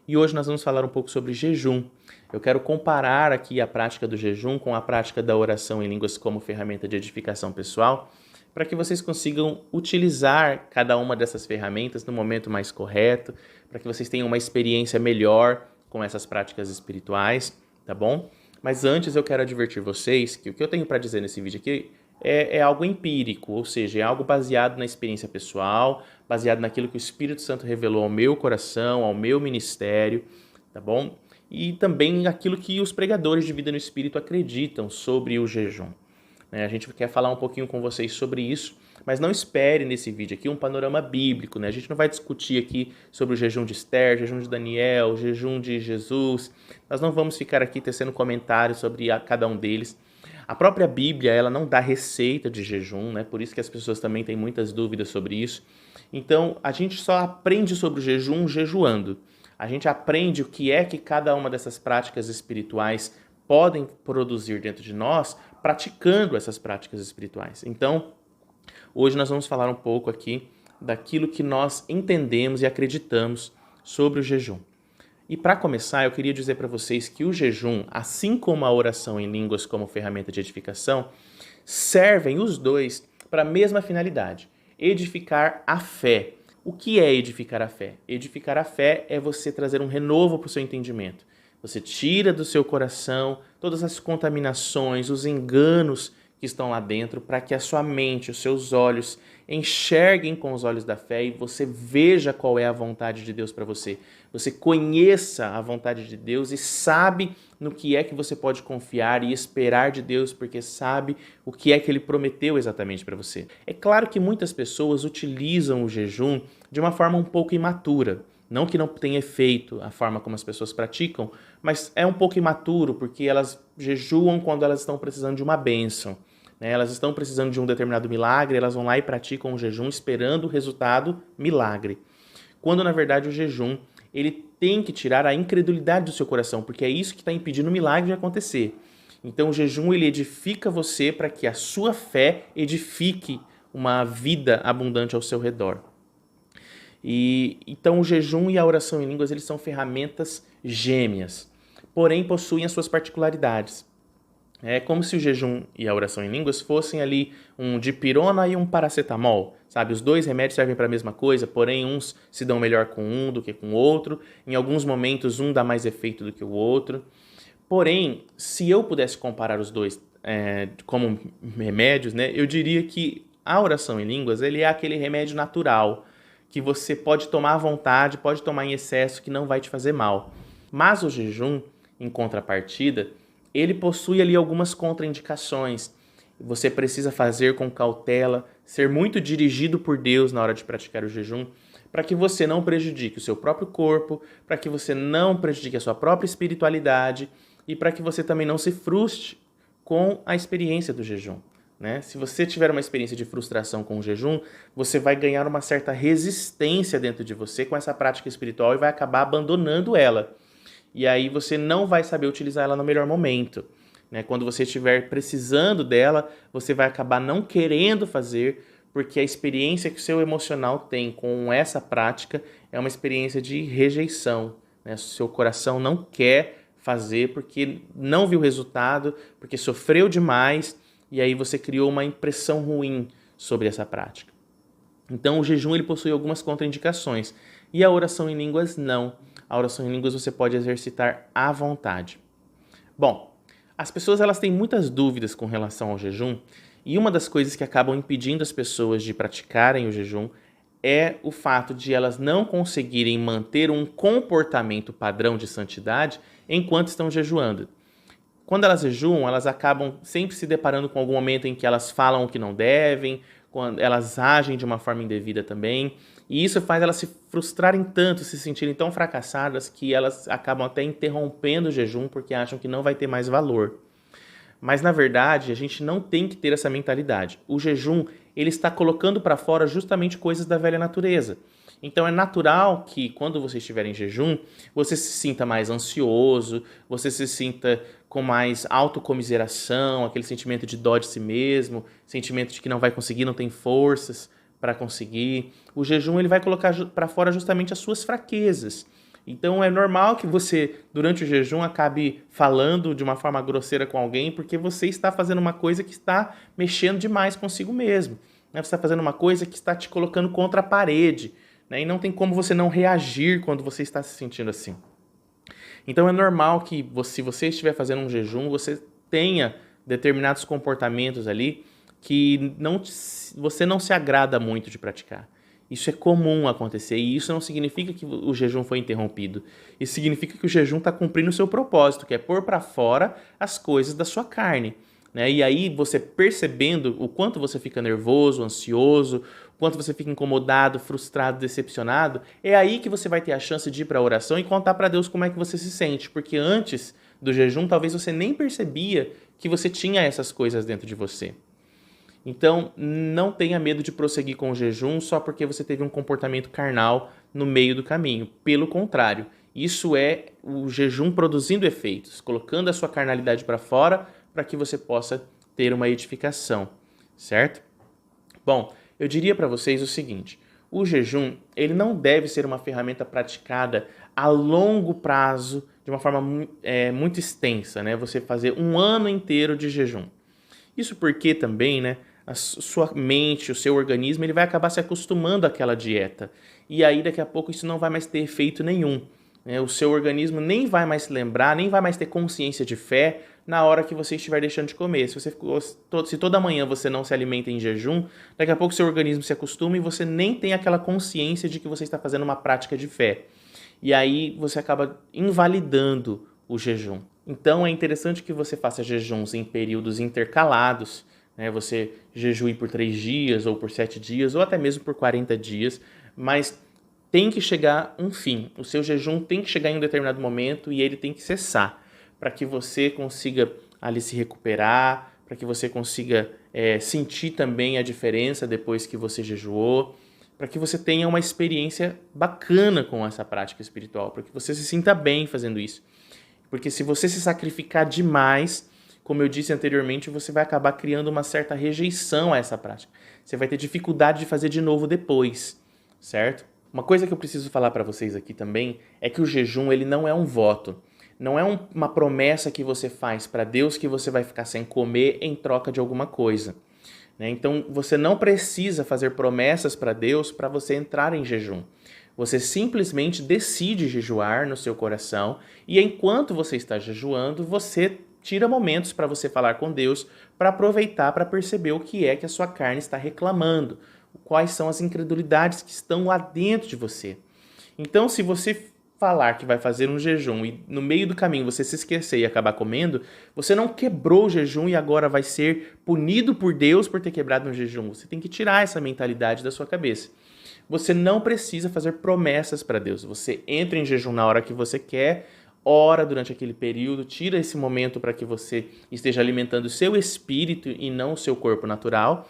e hoje nós vamos falar um pouco sobre jejum. Eu quero comparar aqui a prática do jejum com a prática da oração em línguas como ferramenta de edificação pessoal, para que vocês consigam utilizar cada uma dessas ferramentas no momento mais correto, para que vocês tenham uma experiência melhor com essas práticas espirituais, tá bom? Mas antes eu quero advertir vocês que o que eu tenho para dizer nesse vídeo aqui é algo empírico, ou seja, é algo baseado na experiência pessoal, baseado naquilo que o Espírito Santo revelou ao meu coração, ao meu ministério, tá bom? E também aquilo que os pregadores de vida no Espírito acreditam sobre o jejum. A gente quer falar um pouquinho com vocês sobre isso, mas não espere nesse vídeo aqui um panorama bíblico, né? A gente não vai discutir aqui sobre o jejum de Esther, jejum de Daniel, o jejum de Jesus. Nós não vamos ficar aqui tecendo comentários sobre cada um deles. A própria Bíblia, ela não dá receita de jejum, né? Por isso que as pessoas também têm muitas dúvidas sobre isso. Então, a gente só aprende sobre o jejum jejuando. A gente aprende o que é que cada uma dessas práticas espirituais podem produzir dentro de nós praticando essas práticas espirituais. Então, hoje nós vamos falar um pouco aqui daquilo que nós entendemos e acreditamos sobre o jejum. E para começar, eu queria dizer para vocês que o jejum, assim como a oração em línguas como ferramenta de edificação, servem os dois para a mesma finalidade: edificar a fé. O que é edificar a fé? Edificar a fé é você trazer um renovo para o seu entendimento. Você tira do seu coração todas as contaminações, os enganos que estão lá dentro, para que a sua mente, os seus olhos enxerguem com os olhos da fé e você veja qual é a vontade de Deus para você. Você conheça a vontade de Deus e sabe no que é que você pode confiar e esperar de Deus, porque sabe o que é que Ele prometeu exatamente para você. É claro que muitas pessoas utilizam o jejum de uma forma um pouco imatura. Não que não tenha efeito a forma como as pessoas praticam, mas é um pouco imaturo, porque elas jejuam quando elas estão precisando de uma bênção. Elas estão precisando de um determinado milagre, elas vão lá e praticam o jejum esperando o resultado milagre. Quando, na verdade, o jejum ele tem que tirar a incredulidade do seu coração, porque é isso que está impedindo o milagre de acontecer. Então, o jejum ele edifica você para que a sua fé edifique uma vida abundante ao seu redor. Então o jejum e a oração em línguas eles são ferramentas gêmeas, porém possuem as suas particularidades. É como se o jejum e a oração em línguas fossem ali um dipirona e um paracetamol, sabe? Os dois remédios servem para a mesma coisa, porém uns se dão melhor com um do que com o outro. Em alguns momentos um dá mais efeito do que o outro. Porém, se eu pudesse comparar os dois como remédios, né, eu diria que a oração em línguas ele é aquele remédio natural que você pode tomar à vontade, pode tomar em excesso, que não vai te fazer mal. Mas o jejum, em contrapartida, ele possui ali algumas contraindicações. Você precisa fazer com cautela, ser muito dirigido por Deus na hora de praticar o jejum, para que você não prejudique o seu próprio corpo, para que você não prejudique a sua própria espiritualidade e para que você também não se frustre com a experiência do jejum. Se você tiver uma experiência de frustração com o jejum, você vai ganhar uma certa resistência dentro de você com essa prática espiritual e vai acabar abandonando ela. E aí você não vai saber utilizar ela no melhor momento. Quando você estiver precisando dela, você vai acabar não querendo fazer, porque a experiência que o seu emocional tem com essa prática é uma experiência de rejeição. O seu coração não quer fazer porque não viu resultado, porque sofreu demais, e aí você criou uma impressão ruim sobre essa prática. Então o jejum ele possui algumas contraindicações e a oração em línguas não. A oração em línguas você pode exercitar à vontade. Bom, as pessoas elas têm muitas dúvidas com relação ao jejum e uma das coisas que acabam impedindo as pessoas de praticarem o jejum é o fato de elas não conseguirem manter um comportamento padrão de santidade enquanto estão jejuando. Quando elas jejuam, elas acabam sempre se deparando com algum momento em que elas falam o que não devem, quando elas agem de uma forma indevida também, e isso faz elas se frustrarem tanto, se sentirem tão fracassadas que elas acabam até interrompendo o jejum porque acham que não vai ter mais valor. Mas na verdade, a gente não tem que ter essa mentalidade. O jejum, ele está colocando para fora justamente coisas da velha natureza. Então é natural que quando você estiver em jejum, você se sinta mais ansioso, você se sinta com mais autocomiseração, aquele sentimento de dó de si mesmo, sentimento de que não vai conseguir, não tem forças para conseguir. O jejum ele vai colocar para fora justamente as suas fraquezas. Então é normal que você, durante o jejum, acabe falando de uma forma grosseira com alguém, porque você está fazendo uma coisa que está mexendo demais consigo mesmo, né? Você está fazendo uma coisa que está te colocando contra a parede, né? E não tem como você não reagir quando você está se sentindo assim. Então é normal que, se você estiver fazendo um jejum, você tenha determinados comportamentos ali que você não se agrada muito de praticar. Isso é comum acontecer e isso não significa que o jejum foi interrompido. Isso significa que o jejum está cumprindo o seu propósito, que é pôr para fora as coisas da sua carne, né? E aí você percebendo o quanto você fica nervoso, ansioso, o quanto você fica incomodado, frustrado, decepcionado, é aí que você vai ter a chance de ir para a oração e contar para Deus como é que você se sente, porque antes do jejum talvez você nem percebia que você tinha essas coisas dentro de você. Então, não tenha medo de prosseguir com o jejum só porque você teve um comportamento carnal no meio do caminho. Pelo contrário, isso é o jejum produzindo efeitos, colocando a sua carnalidade para fora para que você possa ter uma edificação, certo? Bom, eu diria para vocês o seguinte: o jejum ele não deve ser uma ferramenta praticada a longo prazo, de uma forma muito extensa, né? Você fazer um ano inteiro de jejum. Isso porque também, né, a sua mente, o seu organismo, ele vai acabar se acostumando àquela dieta. E aí, daqui a pouco, isso não vai mais ter efeito nenhum, né? O seu organismo nem vai mais se lembrar, nem vai mais ter consciência de fé na hora que você estiver deixando de comer. Se toda manhã você não se alimenta em jejum, daqui a pouco seu organismo se acostuma e você nem tem aquela consciência de que você está fazendo uma prática de fé. E aí você acaba invalidando o jejum. Então é interessante que você faça jejuns em períodos intercalados, né? Você jejue por 3 dias, ou por 7 dias, ou até mesmo por 40 dias, mas tem que chegar um fim. O seu jejum tem que chegar em um determinado momento e ele tem que cessar, para que você consiga ali se recuperar, para que você consiga sentir também a diferença depois que você jejuou, para que você tenha uma experiência bacana com essa prática espiritual, para que você se sinta bem fazendo isso. Porque se você se sacrificar demais, como eu disse anteriormente, você vai acabar criando uma certa rejeição a essa prática. Você vai ter dificuldade de fazer de novo depois, certo? Uma coisa que eu preciso falar para vocês aqui também é que o jejum ele não é um voto. Não é uma promessa que você faz para Deus que você vai ficar sem comer em troca de alguma coisa, né? Então você não precisa fazer promessas para Deus para você entrar em jejum. Você simplesmente decide jejuar no seu coração e enquanto você está jejuando, você tira momentos para você falar com Deus, para aproveitar, para perceber o que é que a sua carne está reclamando, quais são as incredulidades que estão lá dentro de você. Então, se você falar que vai fazer um jejum e no meio do caminho você se esquecer e acabar comendo, você não quebrou o jejum e agora vai ser punido por Deus por ter quebrado um jejum. Você tem que tirar essa mentalidade da sua cabeça. Você não precisa fazer promessas para Deus. Você entra em jejum na hora que você quer, ora durante aquele período, tira esse momento para que você esteja alimentando o seu espírito e não o seu corpo natural.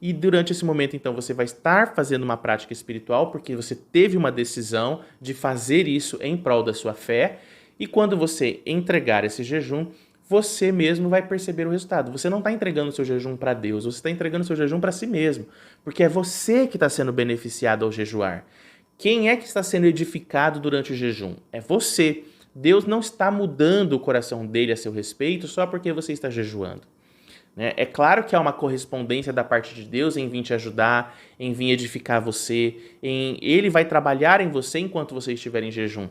E durante esse momento, então, você vai estar fazendo uma prática espiritual, porque você teve uma decisão de fazer isso em prol da sua fé. E quando você entregar esse jejum, você mesmo vai perceber o resultado. Você não está entregando o seu jejum para Deus, você está entregando o seu jejum para si mesmo, porque é você que está sendo beneficiado ao jejuar. Quem é que está sendo edificado durante o jejum? É você. Deus não está mudando o coração dele a seu respeito só porque você está jejuando. É claro que há uma correspondência da parte de Deus em vir te ajudar, em vir edificar você, Ele vai trabalhar em você enquanto você estiver em jejum.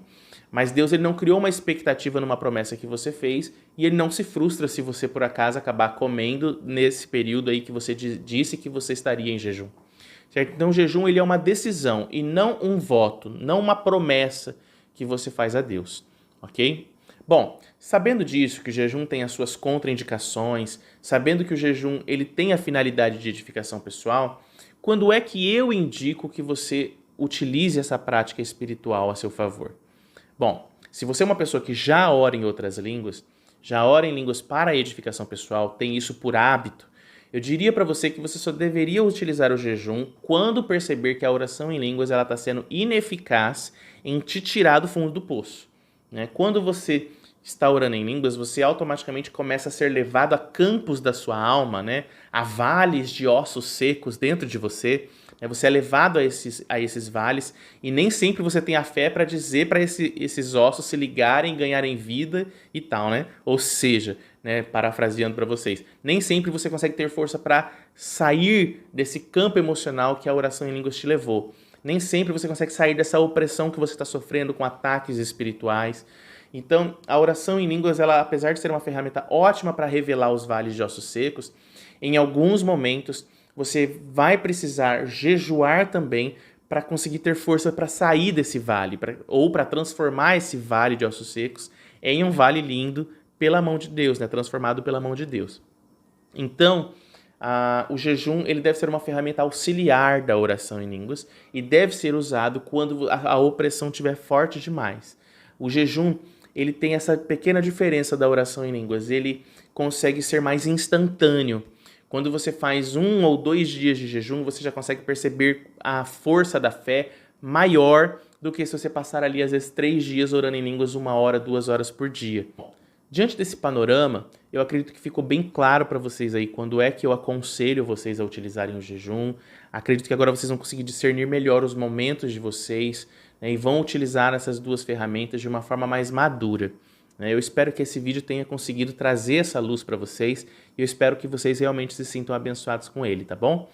Mas Deus ele não criou uma expectativa numa promessa que você fez e Ele não se frustra se você por acaso acabar comendo nesse período aí que você disse que você estaria em jejum. Certo? Então o jejum ele é uma decisão e não um voto, não uma promessa que você faz a Deus, ok? Bom, sabendo disso, que o jejum tem as suas contraindicações, sabendo que o jejum ele tem a finalidade de edificação pessoal, quando é que eu indico que você utilize essa prática espiritual a seu favor? Bom, se você é uma pessoa que já ora em outras línguas, já ora em línguas para a edificação pessoal, tem isso por hábito, eu diria para você que você só deveria utilizar o jejum quando perceber que a oração em línguas está sendo ineficaz em te tirar do fundo do poço. Quando você está orando em línguas, você automaticamente começa a ser levado a campos da sua alma, né? A vales de ossos secos dentro de você. Né? Você é levado a esses vales e nem sempre você tem a fé para dizer para esses ossos se ligarem, ganharem vida e tal, né? Ou seja, né, parafraseando para vocês, nem sempre você consegue ter força para sair desse campo emocional que a oração em línguas te levou. Nem sempre você consegue sair dessa opressão que você está sofrendo com ataques espirituais. Então, a oração em línguas, ela, apesar de ser uma ferramenta ótima para revelar os vales de ossos secos, em alguns momentos você vai precisar jejuar também para conseguir ter força para sair desse vale, ou para transformar esse vale de ossos secos em um vale lindo pela mão de Deus, né? Transformado pela mão de Deus. Então, o jejum ele deve ser uma ferramenta auxiliar da oração em línguas e deve ser usado quando a opressão estiver forte demais. O jejum ele tem essa pequena diferença da oração em línguas, ele consegue ser mais instantâneo. Quando você faz 1 ou 2 dias de jejum, você já consegue perceber a força da fé maior do que se você passar ali às vezes 3 dias orando em línguas 1 hora, 2 horas por dia. Diante desse panorama, eu acredito que ficou bem claro para vocês aí quando é que eu aconselho vocês a utilizarem o jejum. Acredito que agora vocês vão conseguir discernir melhor os momentos de vocês, né, e vão utilizar essas duas ferramentas de uma forma mais madura. Né. Eu espero que esse vídeo tenha conseguido trazer essa luz para vocês e eu espero que vocês realmente se sintam abençoados com ele, tá bom?